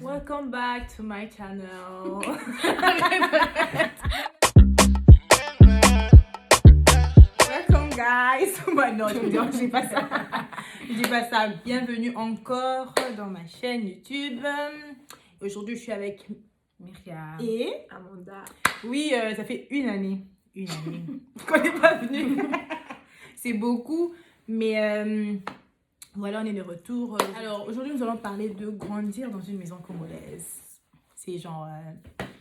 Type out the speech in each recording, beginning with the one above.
Welcome back to my channel. Welcome guys. Non, je dis pas ça. Je dis pas ça. Bienvenue encore dans ma chaîne YouTube. Aujourd'hui, je suis avec Myriam et Amanda. Oui, ça fait une année qu'on n'est pas venu. C'est beaucoup, mais voilà, on est de retour. Alors, aujourd'hui, nous allons parler de grandir dans une maison congolaise. C'est genre...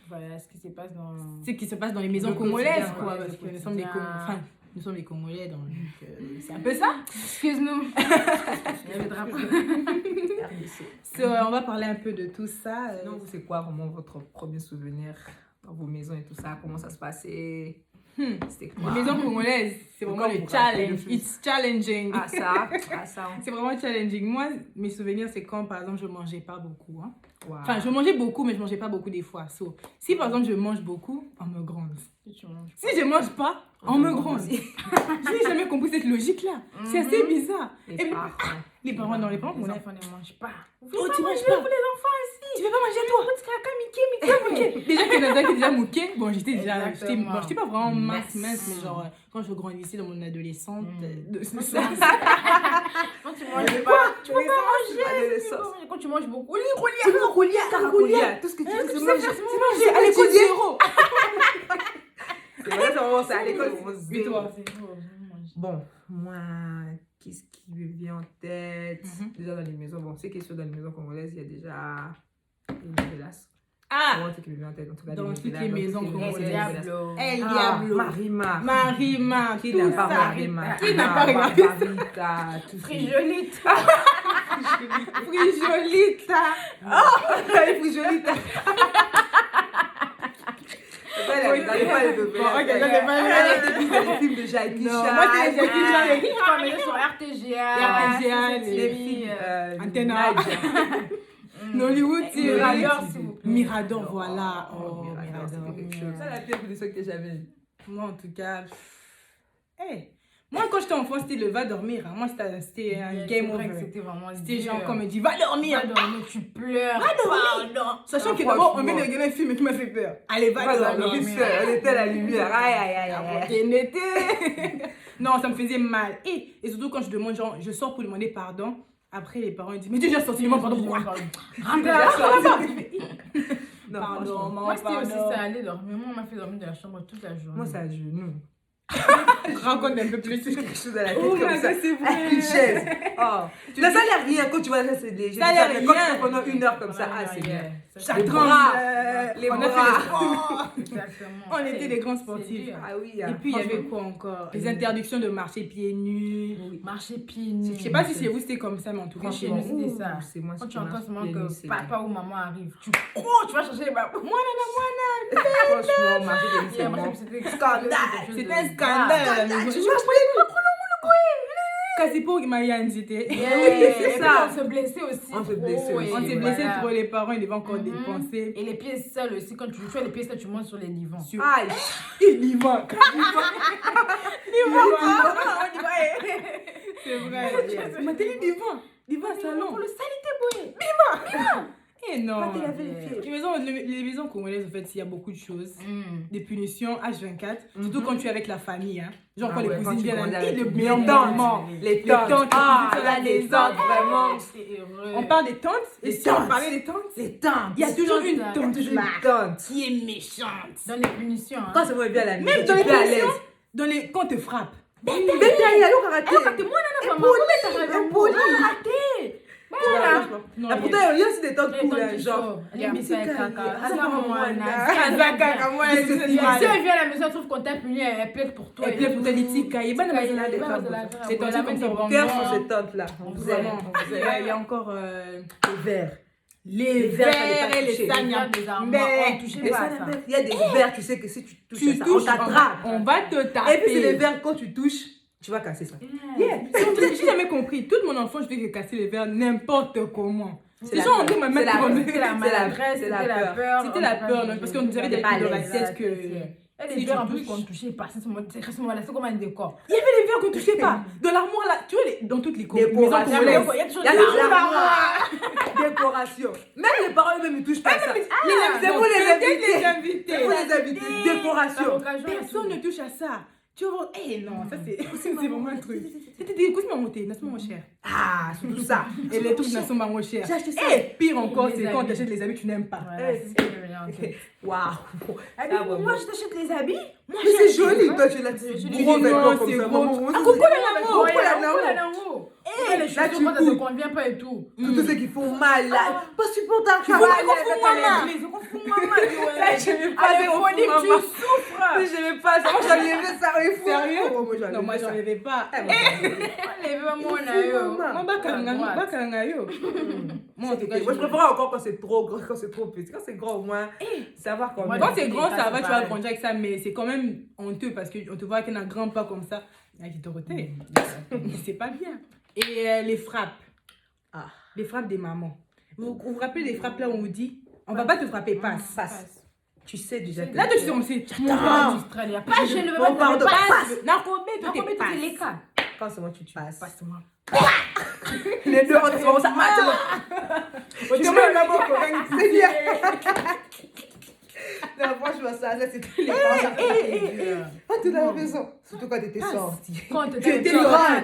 Voilà ce qui se passe dans... ce qui se passe dans les maisons congolaises, quoi. Ouais, Parce que le nous sommes des quotidien. nous sommes des Congolais, donc c'est un peu ça. Excuse-nous. Il y a le drapeau. So, on va parler un peu de tout ça. Sinon, vous, c'est quoi vraiment votre premier souvenir dans vos maisons et tout ça? Comment ça se passait? C'était quoi? Les maisons congolaises, c'est vraiment Pourquoi le vous rappelez le challenge. plus? It's challenging. Ah ça. C'est vraiment challenging. Moi, mes souvenirs, c'est quand, par exemple, je mangeais pas beaucoup. Hein. Wow. Enfin, je mangeais beaucoup, mais je mangeais pas beaucoup des fois. So, si, par exemple, je mange beaucoup, on me gronde. Si je mange pas, on me gronde. Je n'ai jamais compris cette logique-là. C'est assez bizarre. Les Et puis, parents. les parents, non, les parents, Les on a... enfants ne mangent pas. Oh, tu manges pas. Pour les enfants aussi. Tu veux pas manger toi? Mickey. Déjà qu'il y en a qui déjà mouqué. Bon, j'étais Exactement. bon, j'étais pas vraiment mince, Mince. mais genre, quand je grandissais dans mon adolescente, Quand tu manges pas, tu peux pas Adolescence. manger. Quand tu manges beaucoup, Caracolia. Tout ce que tu veux, c'est manger. manger à l'école zéro. C'est vrai, c'est vraiment ça. À l'école, on se Mais dit. toi? Bon, moi, qu'est-ce qui me vient en tête? Déjà dans les maisons, bon, c'est que sur dans les maisons congolaises, il y a déjà une novelas. Ah, Moi, c'est qui me vient en tête, en tout cas. dans des toutes les novelas, maisons dans toutes les congolaises. novelas. El Ah, Diablo, Marima. Marima, Qui tout n'a pas ça. Marima? Qui n'a pas regardé ça? Marita, tout ça. Frijolite. Frijolita. Frijolita. Regardez pas les novelas. Bon, ok, regardez pas les novelas. Les films de Jackie Non, Chan. moi, c'est les Jackie Chan, les Quand on est sur RTGA. RTGA, Les films. Antenna. Nadia. Nollywood, c'est Mirador, s'il vous plaît. Mirador, voilà. Oh, Mirador, c'était quelque chose. Ça, la pire de ce que j'avais vu. Moi, en tout cas, moi, quand j'étais enfant, c'était le va dormir. Hein. Moi, c'était un game over. C'était vraiment C'était genre, dur. quand on me dit, va dormir. Va dormir, tu pleures. Pardon. Sachant que d'abord, on vient de regarder un film qui m'a fait peur. Allez, va dormir. On était à la lumière. Aïe. Non, ça me faisait mal. Et surtout quand je demande, genre, je sors pour demander pardon. Après, les parents ils disent, mais tu es déjà sorti, demande pardon pourquoi? Non, Pardon, franchement. maman, Moi, c'était aussi pardon. ça, aller dormir. Moi, on m'a fait dormir de la chambre toute la journée. Moi, c'est à genoux. Raconte un peu plus. Quelque chose à la tête Oh, comme ça. c'est vrai. Une chaise. Oh. Là, ça a l'air rien quand tu vois ça, c'est léger. Ça a l'air Quand tu rien. fais pendant une heure comme ça, ah, c'est bien. Ça Les tremble. bras. Les On a bras. fait des sports. Exactement. On était des grands C'est sportifs. dur. Ah oui. Et puis, il y avait quoi encore? Les interdictions de marcher pieds nus. Marcher pieds nus. Je sais pas si c'est vous, c'était comme ça, mais en tout cas, chez Franchement, nous. c'était ça. C'est moi Quand qui tu entends marche seulement pieds nus, que c'est papa ou maman arrive, tu vas chercher les babous. franchement, marcher pieds nus, c'est bon. C'était Scandale. C'était un scandale à la maison. Quasi pour Marianne, c'était. c'est ça. On se blessait aussi. On se trop, blessait aussi. et On s'est blessé voilà. trop, les parents, ils devaient encore Mhm. dépenser. Et les pieds seuls aussi, quand tu fais les pieds seuls, tu montes sur les divans. Sur... Aïe. Il y va. C'est vrai. Ma télé divan salon. Pour le salité, Eh non. Pas te laver les pieds. Les maisons congolaises, en fait, il y a beaucoup de choses. Des punitions H24, surtout quand tu es avec la famille. Hein. Genre Ah quand les ouais, quand cousines tu viennent. grandis Et avec le les meilleur tantes. moment. Les tantes. tantes. Ah, Ah, là, les tantes, vraiment. C'est heureux. On parle des tantes. Et Les si on tantes. parlait des tantes, Les tantes. il y a toujours une tantes. tante Toujours une tante. qui est méchante. Dans les punitions. Hein. Quand ça va bien à la maison, Même tu dans les es à l'aise. punitions, quand on te frappe. Mais t'es allé au karaté. Impoli. Voilà. Non, Ah, pourtant, il y a aussi des tantes cool, hein, genre. Les bisous avec caca. Ah, ça va, maman, Si elle vient à la maison, elle trouve qu'on t'a puni, elle plaide pour toi. Et puis pour te dire, Tika, il va dans la maison des des tantes. tantes. C'est tantes comme ça. On cœur sur ces tantes-là. On vous aime. Vraiment. Il y a encore Les verres. les verres, fallait verres pas et les toucher. sagnas. Mais on Mais touchait Les pas à verres, ça. il y a des verres, tu sais que si tu touches tu ça, touches, on t'attrape. on va te taper. Et puis c'est les verres, quand tu touches, tu vas casser ça. J'ai jamais compris. Toute mon enfance, je vais casser les verres n'importe comment. C'est Les la gens ont peur. dû me C'est mettre la comme- peur. C'était la maladresse, C'est la c'était la peur. peur. C'était la peur, non, parce qu'on nous avait T'es des pas à dans la l'aise. tête que Et les verres en plus qu'on ne touchait pas. C'est ce moment-là, c'est comme un décor. Il y avait les verres qu'on ne touchait pas. Dans l'armoire là, tu vois, dans toutes les maisons Décoration. congolaises. Il y a toujours Il y a des l'armoire. Décoration. Même les parents eux-mêmes ils touchent pas ça. C'est pour les invités. C'est pour les invités. Décoration. Personne ne touche à ça. Tu vois, non, ça c'est vraiment un truc. C'était des coups de monter, n'est-ce pas, mon cher? Ah, c'est tout ça. Et les trucs ne sont pas moins chers. J'ai acheté ça. Et pire encore, c'est quand tu achètes les habits que tu n'aimes pas. Waouh. Moi, je t'achète les habits. Mais c'est joli, toi, tu l'as dit. Gros vêtements comme c'est ça. gros. Ah, coucou la Namo. Les là, chaussures, tu quand ça ne coupes. convient pas et tout. Tous ceux qui font mal là. Pas supportable. Tu vois, je vais pas Allez, Phonique, tu souffres. Je n'aimais pas ça. Moi, j'enlevais ça. Sérieux? Non, moi j'enlevais pas. Moi en tout cas, Moi, je préfère encore quand c'est trop grand, quand c'est trop petit. Quand c'est grand, au moins, savoir quand même. quand c'est grand, ça va, tu vas grandir avec ça, mais c'est quand même honteux parce qu'on te voit avec un grand pas comme ça. Qui te retient. C'est pas bien. Et les frappes. Ah. Les frappes des mamans. Vous vous rappelez des frappes là où on vous dit on va pas te frapper, passe. Passe. Tu sais déjà. Là, tu sais, on sait. Pas, je ne veux pas Pardon, passe. Non, toi, t'es passe. les cas. Quand c'est moi, tu passes. Passe-moi. Les deux, on se commence à Tu me la boque, c'est bien. Non, franchement, ça c'était les grands. Ah, tu as raison. Surtout quand tu étais sortie. Quand tu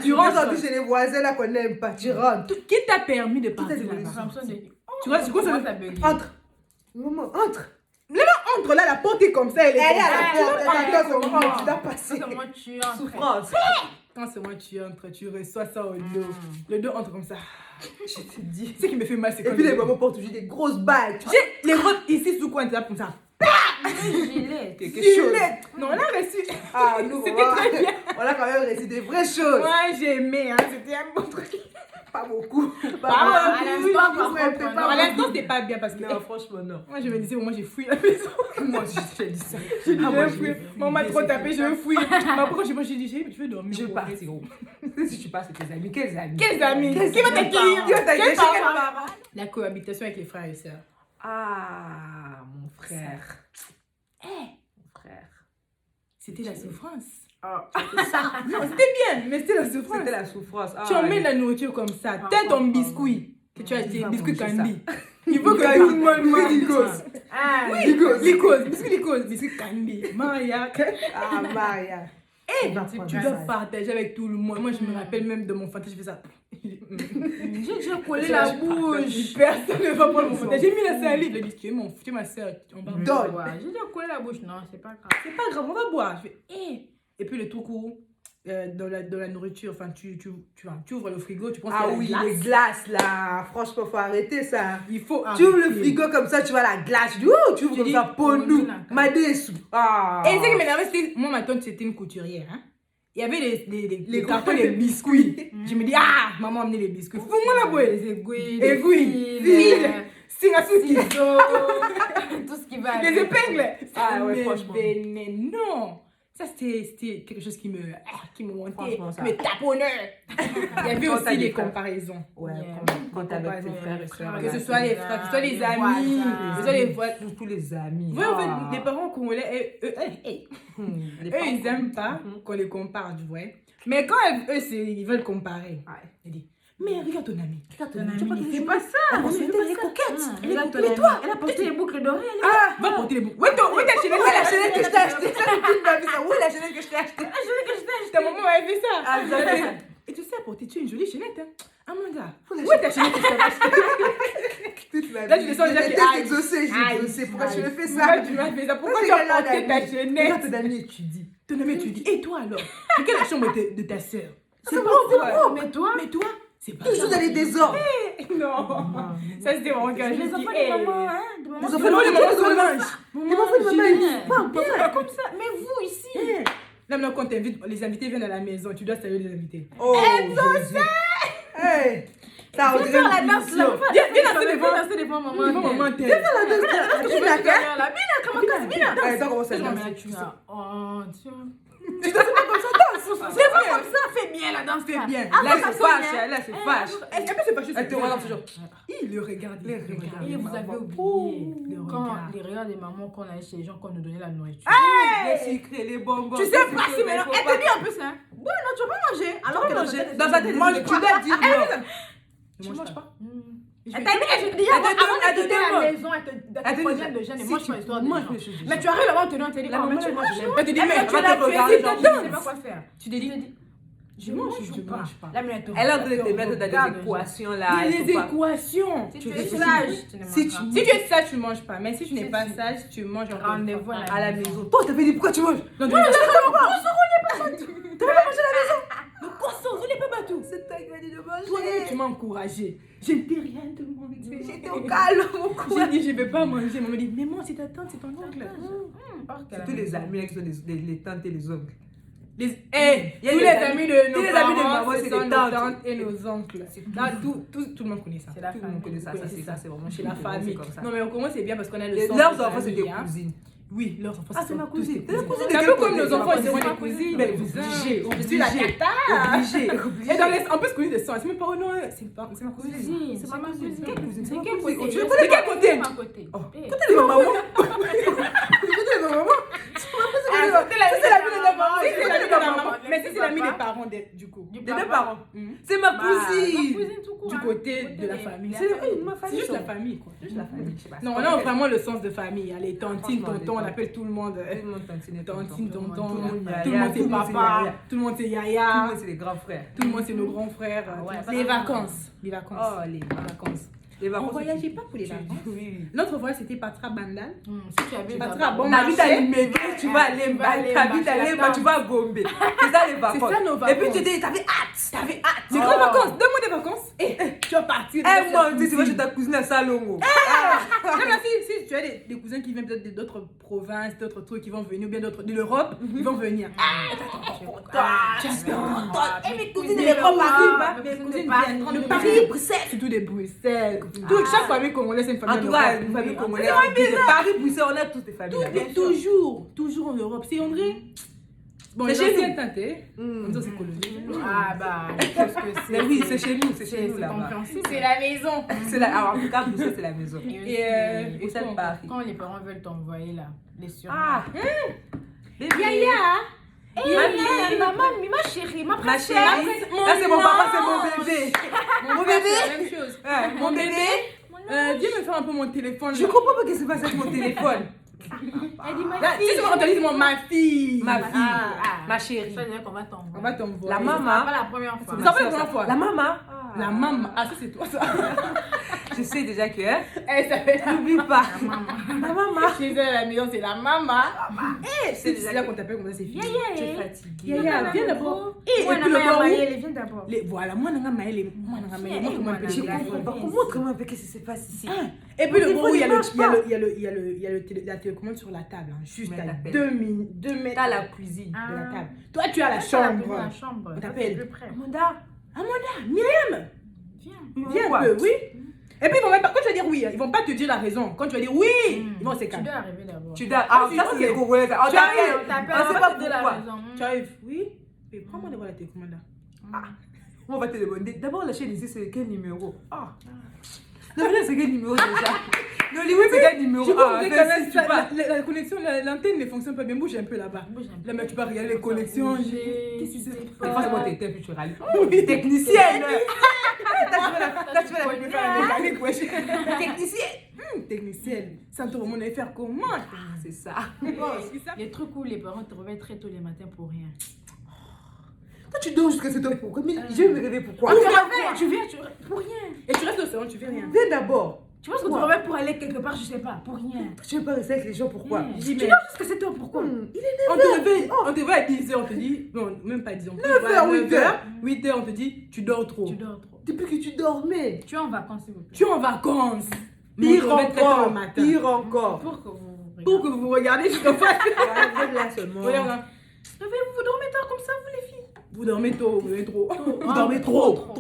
Tu rentres sorti chez les voisins là qu'on n'aime pas. Tu rentres. Qui t'a permis de partir dit là-bas? Tu vois, c'est quoi ça? Entre. Maman, entre. Entre là, la porte est comme ça, elle est Elle est à comme ça. la porte. Attends, tu dois passer. Comment tu entres? Souffrance. Quand c'est moi tu entres, tu reçois ça au dos. Le dos entre comme ça. Je te dis. Ce qui me fait mal, c'est Et quand puis les mamans portent toujours des grosses balles. les gros ici sous quoi tu as comme ça. Gilet. Quelque chose. Non, on a reçu. Ah, nous, C'était très bien. on a quand même reçu des vraies choses. Moi, j'ai aimé, hein. C'était un bon truc. Pas beaucoup. À l'instant, par contre, Non, à l'instant, c'était pas bien parce que. Non, franchement, non. Moi, je me disais, moi, j'ai fouillé la maison. Moi aussi, j'ai dit ça. J'ai dit, je fouille. Maman m'a trop tapé, je fouille. Mais pourquoi j'ai dit, je vais dormir. Je vais partir. Si tu passes avec tes amis, quels amis? Quels amis? Qui va t'accueillir? Quels parents? La cohabitation avec les frères et sœurs. Ah, mon frère. Mon frère. C'était la souffrance. ça. Non, c'était bien, mais c'était la souffrance. C'était la souffrance. Tu emmènes la nourriture comme ça. T'as ton biscuit que tu as acheté, pas biscuit manger Candy. Il faut que tout le monde mange Lycos. Ah, Lycos, biscuit Lycos, biscuit Candy. Maria. Ah, Maria. Tu dois partager avec tout le monde. Moi, je me rappelle même de mon fantasme, je fais ça. j'ai collé la bouche. Personne ne va prendre mon fantasme. J'ai mis la salive. Il a dit, tu es ma soeur. On va Donne. Ouais, j'ai déjà collé la bouche. Non, c'est pas grave. C'est pas grave, on va boire. Je fais, Et puis le truc où, dans la nourriture, enfin, tu ouvres le frigo, tu penses Ah qu'il y a oui, la glace. les glaces là. Franchement, faut arrêter ça. Il faut Tu ouvres le arrêter. frigo comme ça, tu vois la glace. Tu dis, oh, tu ouvres Tu comme dis, ça, pour nous. oh, Madessou. Ah. Et ce qui m'énervait, c'était. Moi, ma tante, c'était une couturière. Hein. Il y avait les cartons, gros- les biscuits. Je me dis, ah, maman a amené les biscuits. Fous-moi la boîte. Les aiguilles, Aiguilles, fils, fils, Singasuki. tout ce qui va. Les épingles. Ah ouais, Mais franchement. non. Ça, c'était quelque chose qui me montait, Franchement, ça. qui me taponnait. Il y avait Quand t'as aussi des des frères. comparaisons. Ouais, Yeah. quand t'es avec tes comparaisons. frères et sœurs. Que ce soit les frères, que ce soit les amis, voisins. que ce soit les voisins. Tous les amis. Ouais, en Ah. fait, les parents congolais, eux, Les eux, parents. ils aiment pas qu'on les compare, tu vois. Mais quand eux, ils veulent comparer, ils disent, mais regarde ton ami. Regarde ton ami. C'est pas ça. Elle est coquette. Elle est Regarde ton coquette. ami. Toi, Elle a porté les boucles d'oreilles. va porter les boucles. Ouais, ta chaînette, Où est la chaînette que je t'ai achetée? Où est la chaînette que je t'ai achetée? Ta maman avait fait ça. Ah, vous avez fait ça. Et tu sais, porter, tu es une jolie chaînette. Hein. Amanda, la où est ta chaînette que je t'avais achetée? Toute ma Là, vie. je le sens déjà J'ai que- été aïe. exaucée, j'ai Aïe. exaucé. Pourquoi tu me fais Pourquoi ça? tu m'as fait ça? Pourquoi Parce tu as qu'elle a porté ta Regarde chaînette? ton ami étudie. Ton ami, tu dis, et toi alors? C'est quelle la chambre de ta sœur? C'est bon, Mais toi, C'est pas toujours dans les désordres. Non. Ça, c'était vraiment quelque les chose enfants qui de maman, hein. De maman, Les Non, enfants les mamans de se maman. mangent. Les enfants de maman, ils parlent Pas comme ça. Mais vous ici. Là, maintenant, quand t'invites, les invités viennent à la maison, tu dois saluer les invités. Oh, Jésus. Hey, ça on dirait Faire la une danse là. punition. Viens danser devant. danser devant maman. Devant maman, t'es. La danse de la Mina, Mina. comment casse Mina? Attends, comment ça Non, danse? mais tu as. Oh, tiens. Tu danses pas comme ça, danse. C'est pas comme ça, fais bien la danse. Fais bien. Là, elle se fâche. Là, elle se fâche. Elle peut se fâcher. Elle te regarde toujours. Il le regarde. Il le regarde. Et vous avez oublié les regards des mamans qu'on allait chez les gens qu'on nous donnait la nourriture. Les sucrés, les bonbons. Tu sais pas si maintenant, elle te dit en plus, hein. Ouais, non, tu vas pas manger. Alors que dans sa tête, tu dois dire non. Tu manges pas. Elle t'a dit, déjà, avant de te donner à la maison, elle te prenait de jeunes et mange pas l'histoire de gens. Mais tu arrives là-bas, on te dit, elle te dit, comment tu manges? Elle te dit, mais tu sais pas quoi faire. Tu te dis, je mange ou je mange pas. Elle est en train de te mettre dans des équations là. Des équations. Si tu es sage, si tu es sage, tu manges pas. Mais si tu n'es pas sage, tu manges rendez-vous à la maison. Toi, t'avais dit pourquoi tu manges? Non, pas. T'avais pas mangé à la maison. Le poisson, vous n'êtes pas bateau. C'est toi qui m'as dit de manger. Toi-même, tu m'as encouragé. Je ne t'ai rien demandé. J'étais au calme, mon cou. J'ai dit, je ne vais pas manger. Maman m'a dit, mais moi, c'est ta tante, c'est ton oncle. C'est tous les amis là qui sont les tantes et les oncles. Tous les amis de nos parents, c'est les tantes et nos oncles. Là, tout le monde connaît ça. Tout le monde connaît ça. C'est vraiment chez la famille. Non, mais au moins, c'est bien parce qu'on a le sens. Leurs enfants, c'est des cousines. Oui, leurs enfants, c'est ma cousine. C'est un peu comme nos enfants, ils seront des cousines. Mais obligé. Je suis la cata. Obligé. Et en plus, cousine de sang. C'est même pas non, c'est ma cousine. C'est ma cousine. C'est quelle cousine? Tu le connais de quel côté? Côté de ma maman. Côté de ma maman. C'est l'ami de ma maman. Mais si c'est l'ami des parents, du coup. Des deux parents. C'est ma cousine. Du côté de la famille. C'est juste la famille, quoi. Juste la famille. Non, on a vraiment le sens de famille. Les tantines, tontons, on appelle tout le monde. Tantine, tonton. Tout le monde c'est papa. Tout le monde c'est yaya. Tout le monde c'est les grands frères. Tout le monde c'est nos grands frères. Les vacances. Les vacances. Oh, les vacances. On voyageait pas pour les vacances. Notre voyage c'était Patra Bandal. Si tu avais Patra bon t'habites à Limégé, tu vas à Lemba, t'habites à Lemba, tu vas à Gombe. C'est ça les vacances. C'est ça nos vacances. Et puis tu dis, t'avais hâte. Les grandes vacances, 2 mois de vacances. Et tu vas partir. Eh moi, tu vas chez ta cousine à Salongo. Non, si tu as des cousins qui viennent peut-être d'autres provinces, d'autres trucs qui vont venir, ou bien d'autres de l'Europe, ils vont venir. Mes cousines de l'Europe arrivent. Mes cousines viennent de Paris, Bruxelles. Surtout de Bruxelles. Chaque famille congolaise, c'est une famille. En tout cas, une famille congolaise. Paris, Bruxelles, on a toutes les familles. Toujours en Europe. C'est André. Bon, c'est chez nous. C'est colonisé. Ah bah, qu'est-ce que c'est? Mais oui, c'est chez nous, c'est chez nous là-bas. C'est la maison. Alors, en tout cas, Bruxelles, c'est la maison. Et Bruxelles, Paris. Quand les parents veulent t'envoyer là, les surnoms. Ah, Yaya. Maman, ma chérie, ma chérie. Là, c'est mon papa, c'est mon bébé. Mon bébé, c'est la même chose. Mon bébé. Viens me faire un peu mon téléphone. Je comprends pas ce qui se passe avec mon téléphone. Elle dit ma fille. Si ma fille. Ma chérie. Ça veut dire qu'on va t'envoyer. On va t'envoyer. La maman. C'est pas la première fois. C'est pas la première fois. La maman. La maman. Ah, ça c'est toi ça. Je sais déjà que. Elle s'appelle. N'oublie pas. La maman. Chez elle à la maison, c'est la maman. C'est déjà là qu'on t'appelle comme ça, c'est fille. Tu es fatiguée. Yaya, viens d'abord. Et puis le bon. Viens d'abord. Voilà, moi, je comprends pas. Montre-moi un peu qu'est-ce qui se passe ici. Et puis le bon, il y a la télécommande sur la table, juste à 2 mètres. T'as la cuisine de la table. Toi, tu as la chambre. On t'appelle. Amanda, Myriam. Viens un peu, oui. Et puis, quand tu vas dire oui, ils vont pas te dire la raison. Quand tu vas dire oui, ils vont s'écarter. Tu dois arriver d'abord. Ah, ça c'est congolais. On t'appelle. On sait pas pourquoi. Tu arrives, oui. Mais prends-moi d'abord la télécommande là. On va te demander. D'abord, la chaîne ici, c'est quel numéro? Non, mais là, c'est quel numéro déjà? Non, oui, c'est quel numéro? La connexion, l'antenne ne fonctionne pas bien. Bouge un peu là-bas. Là, mais tu vas regarder les connexions. Qu'est-ce que c'est? Des fois, c'est bon, t'es puis tu râles. Technicienne! Technicienne. Ça te remonte à faire comment? C'est ça. Les trucs où les parents te réveillent très tôt les matins pour rien. Toi, tu dors jusqu'à cette heure pourquoi? Mais je vais me réveiller pourquoi? Tu viens pour rien. Et tu restes au salon, tu fais rien. Viens d'abord. Tu vois ce que tu te réveilles pour aller quelque part, je sais pas, pour rien. Tu veux pas rester avec les gens, pourquoi? Tu dors jusqu'à cette heure, pourquoi? Il est 9h. On te voit à 10h, on te dit, non, même pas 10h. 9h, 8h. 8h, on te dit, tu dors trop. Depuis que tu dormais. Tu es en vacances, s'il vous plaît. Tu es en vacances. Pire encore. Pour que vous vous regardez jusqu'à face. Là seulement. Regarde là. Vous dormez tard comme ça, vous les filles? Vous dormez tôt, vous dormez trop. Vous dormez trop.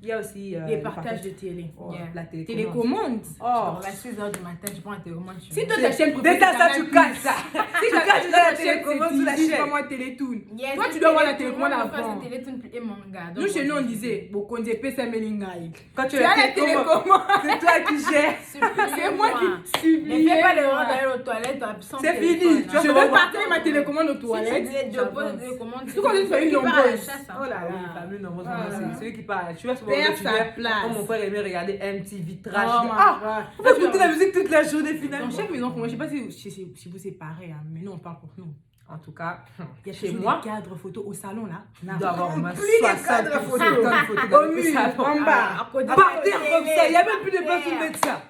Il y a aussi les partages de télé. Oh, Yeah. la télécommande. Télécommande. Oh, à 6h du matin, je prends la télécommande. Si toi ta chaîne Dès ça, tu casses ça. Si Tu casses la télécommande sous la c'est chaîne. pas moi Télétoon. Yes, Toi tu dois voir la télécommande avant. avant. Télétoon et manga. Nous chez nous on disait beaucoup on disait pesa melingai. Quand tu Tu as la télécommande. c'est toi qui gères. C'est moi qui Ne supplie. fais pas l'erreur d'aller aux toilettes sans C'est téléphone, fini. hein. Je vais partager ma télécommande aux toilettes. Je pose la télécommande. Tout quand tu fais une qui part à la nombreuse. chasse, hein. Oh là Ah oui, là. famille nombreuse, Ah. c'est celui qui parle. Tu vois souvent Perd tu sa viens, place. quand mon frère aimait regarder MTV Trash. Oh il dit, my ah, God. on peut écouter la musique toute la journée Dans finalement. chaque maison, je sais pas si vous c'est pareil, hein, mais nous on parle pour nous. En tout cas, Il y a chez toujours moi, des cadres photos au salon là. il doit avoir au moins Plus les 60 cadres photos. photos dans Au le mur, salon. en bas. Par terre comme ça, il n'y a même plus de place pour mettre ça.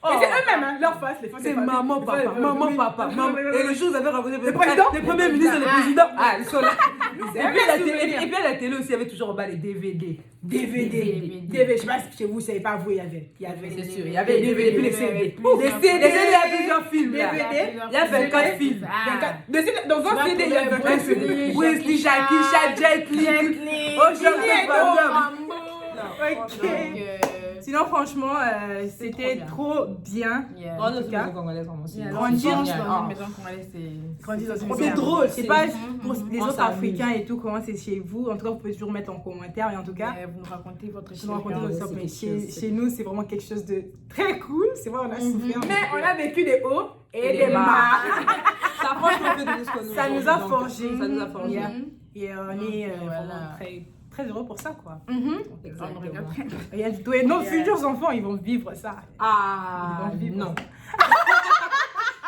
Mais c'est eux-mêmes, hein, leur face, les C'est maman, papa, maman, papa, maman. Et le jour où vous avez rencontré Le président, les premiers ministres et le président, ah, ils sont là. C'est Et puis, un souvenir. et puis à la télé aussi, il y avait toujours en bas les DVD. DVD. Je sais pas si chez vous, c'est pas vous, il y avait. C'est sûr, il y avait les DVD, puis les CD. Les CD, il y a plusieurs films. là. DVD. Il y a 24 films. Dans un CD, il y a 24 films. Wesley, Jackie, Jet Li. Aujourd'hui, Ok. Sinon, franchement, c'était trop bien. Oh, notre cas. maison congolaise, vraiment, c'est Grandir dans génial. une maison congolaise, c'est... Grandir dans une C'est maison. drôle, Je sais pas pour les on autres s'amuse. Africains et tout, comment c'est chez vous. En tout cas, vous pouvez toujours mettre en commentaire. Et en tout cas, Vous nous racontez votre je me raconter ouais, votre c'est histoire, mais quelque chose, chez nous, c'est vraiment quelque chose de très cool. C'est vrai, on a souffert. Mhm. Mais on a vécu des hauts et des des bas. bas. Ça, franchement, fait de nous ce qu'on nous Ça nous aujourd'hui, a donc, forgé. Ça nous a forgé. Yeah. Et on est Voilà. vraiment très, très heureux pour ça, quoi. Exactement. Rien du tout. Et nos futurs enfants, ils vont vivre ça. Ah, Ils vont vivre non.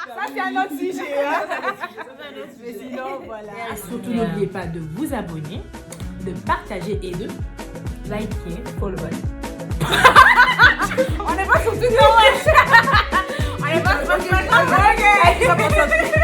Ça, c'est un autre sujet. Hein? Mais sinon, voilà. Surtout, n'oubliez pas de vous abonner, de partager et de liker. Follow back. On n'est pas sur tout le monde. On n'est pas sur tout le monde. Ok.